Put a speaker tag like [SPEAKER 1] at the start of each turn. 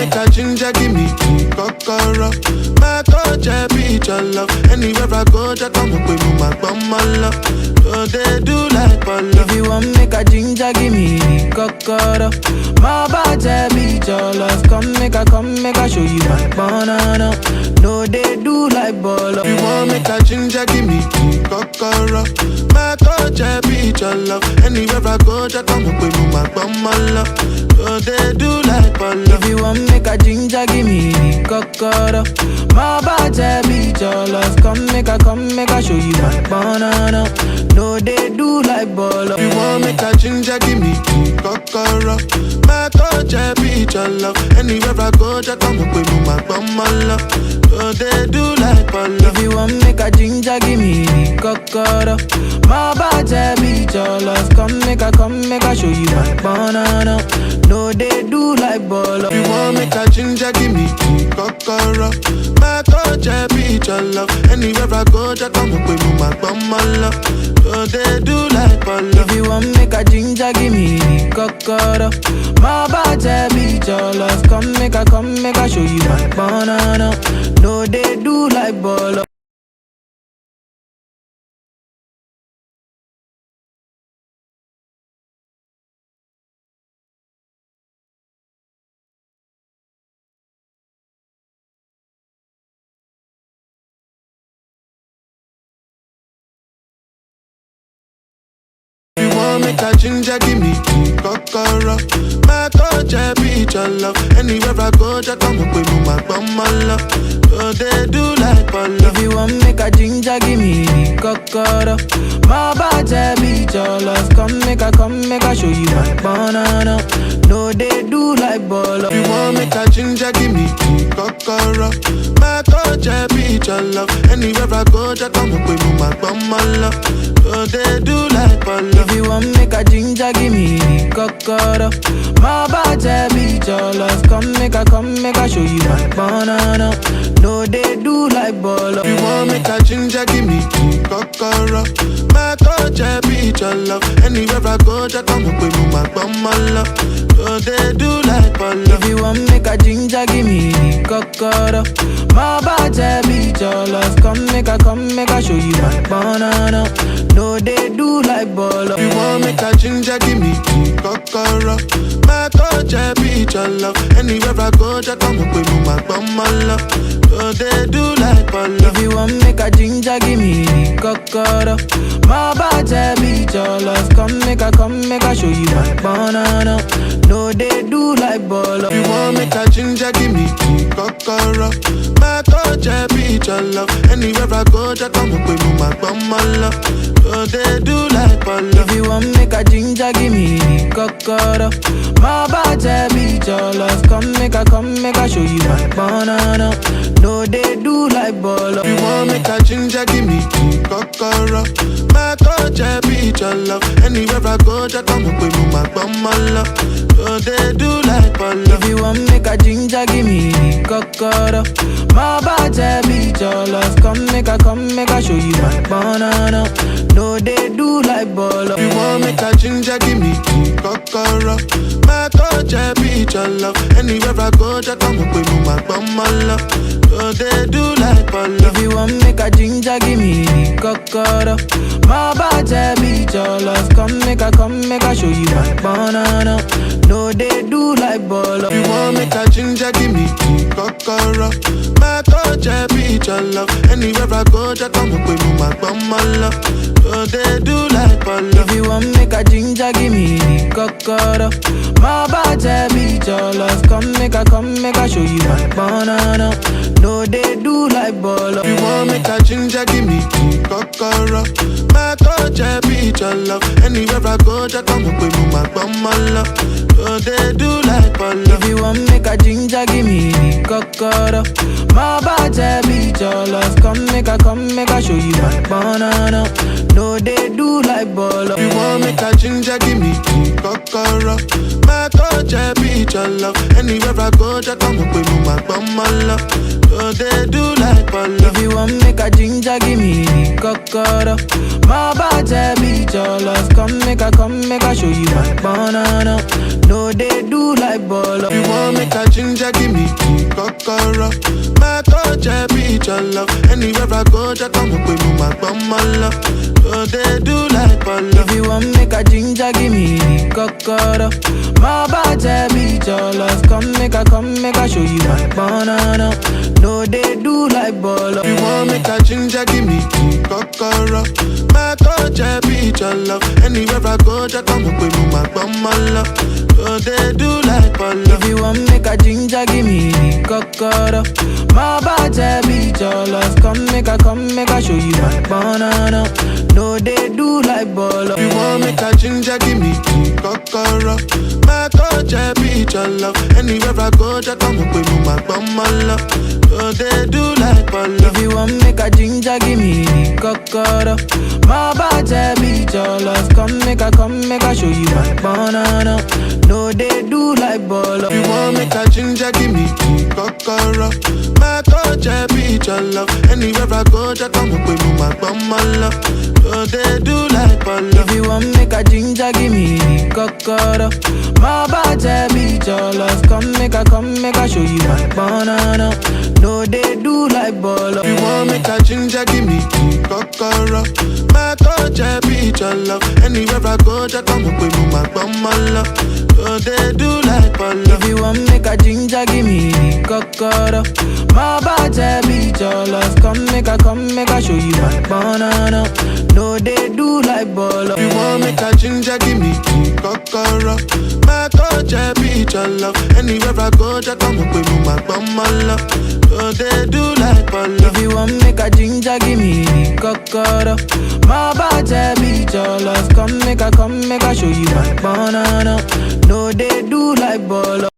[SPEAKER 1] make a ginger, give me the kokoro. My touch, I beat your love. Anywhere I go, just come up with my love. So they do like Polo.
[SPEAKER 2] If you want make a ginger, give me the kokoro. My body beat your love. Come make a show you my banana. No, they do like Bolo.
[SPEAKER 1] You want make a ginger, give me the kokoro. My touch, I beat your love. Anywhere I go, just come up with my love. So they do like Polo.
[SPEAKER 2] If you want make a ginger, give me the kokoro. My body beat your love. Come make a show you my banana. No, they do like Bolo.
[SPEAKER 1] You want make a ginger, give me the kokoro. My touch, I beat your love. Anywhere I go, just come up with my love. So they do like Polo.
[SPEAKER 2] If you want make a ginger, give me the kokoro. My body beat your love. Come make a show you my banana. No, they do like Bolo.
[SPEAKER 1] You want make a ginger, give me the kokoro. My touch, I beat your love. Anywhere I go, just come up with my love. So they do like Polo.
[SPEAKER 2] If you want make a ginger, give me the kokoro. My body beat your love. Come make a show you my banana. No, they do like Bolo.
[SPEAKER 1] You want make a ginger, give me the kokoro. My touch, I beat your love. Anywhere I go, just come up with my love. So they do like Polo.
[SPEAKER 2] If you want make a ginger, give me the kokoro. My body beat your love. Come make a show you my banana. No, they do like Bolo.
[SPEAKER 1] You want make a ginger, give me the kokoro. My touch, I beat your love. Anywhere I go, just come up with my love. So they do like Polo.
[SPEAKER 2] If you want make a ginger, give me the kokoro. My body beat your love. Come make a show you my banana. No, they do like Bolo.
[SPEAKER 1] You want make a ginger, give me the kokoro. My touch, I beat your love. Anywhere I go, just come up with my love. So they do like Polo.
[SPEAKER 2] If you want make a ginger, give me the kokoro. My body beat your love. Come make a show you my banana. No, they do like Bolo.
[SPEAKER 1] You want make a ginger, give me the kokoro. My touch, I beat your love. Anywhere I go, just come up with my love. So they do like Polo.
[SPEAKER 2] If you want make a ginger, give me the kokoro. My body beat your love. Come make a show you my banana. No, they do like Bolo.
[SPEAKER 1] You want make a ginger, give me the kokoro. My touch, I beat your love. Anywhere I go, just come up with my love. So they do like Polo.
[SPEAKER 2] If you want make a ginger, give me the kokoro. My body beat your love. Come make a show you my banana. No, they do like Bolo.
[SPEAKER 1] You want make a ginger, give me the kokoro. My touch, I beat your love. Anywhere I go, just come up with my love. So they do like Polo.
[SPEAKER 2] If you want make a ginger, give me the kokoro. My body beat your love. Come make a show you my banana. No, they do like Bolo.
[SPEAKER 1] You want make a ginger, give me the kokoro. My touch, I beat your love. Anywhere I go, just come up with my love. So they do like Polo.
[SPEAKER 2] If you want make a ginger, give me the kokoro. My body beat your love. Come make a show you my banana. No, they do like Bolo.
[SPEAKER 1] You want make a ginger, give me the kokoro. My touch, I beat your love. Anywhere I go, just come up with my love. So they do like Polo.
[SPEAKER 2] If you want make a ginger, give me the kokoro. My body beat your love. Come make a show you my banana. No, they do like Bolo.
[SPEAKER 1] You want make a ginger, give me the kokoro. My touch, I beat your love. Anywhere I go, just come up with my love. So they do like Polo.
[SPEAKER 2] If you want make a ginger, give me the kokoro. My body beat your love. Come make a show you my banana. No, they do like Bolo.
[SPEAKER 1] You want make a ginger, give me the kokoro. My touch, I beat your love. Anywhere I go, just come up with my love. So they do like Polo.
[SPEAKER 2] If you want make a ginger, give me the kokoro. My body beat your love. Come make a show you my banana. No, they do like Bolo.
[SPEAKER 1] You want want make a ginger, give me key, kokoro. My coach, I be your love. Anywhere I go, just come up with me, my love. So they do like Polo.
[SPEAKER 2] If you want make a ginger, give me the kokoro. My body be your love. Come make a show you my banana. No, they do like Bolo.
[SPEAKER 1] You want make a ginger, give me the kokoro. My coach, I be your love. Anywhere I go, just come up with me, my love. So they do like Polo.
[SPEAKER 2] If you want make a ginger, give me the kokoro. My body be your love. Come make a show you my banana. No, they do like Bolo.
[SPEAKER 1] You want make a ginger, give me the kokoro. My coach, I be your love. Anywhere I go, just come up with me, my love. So they do like Polo.
[SPEAKER 2] If you want make a ginger, give me the kokoro. My body be your love. Come make a show you my banana. No, they do like Bolo.
[SPEAKER 1] You want make a ginger, give me the kokoro. My coach, I be your love. Anywhere I go, just come up with me, my love. So they do like Polo.
[SPEAKER 2] If you want make a ginger, give me the kokoro. My body be your love. Come make a show you my banana. No, they do like Bolo.
[SPEAKER 1] You want make a ginger, give me the kokoro. My coach, I be your love. Anywhere I go, just come up with me, my love. So they do like Polo.
[SPEAKER 2] If you want make a ginger, give me the kokoro. My body be your love. Come make a show you my banana. No, they do like Bolo.
[SPEAKER 1] You want make a ginger, give me the kokoro. My coach, I be your love. Anywhere I go, just come up with me, my love. So they do like Polo.
[SPEAKER 2] If you want make a ginger, give me the kokoro. My body be your love. Come make a show you my banana. No, they do like Bolo.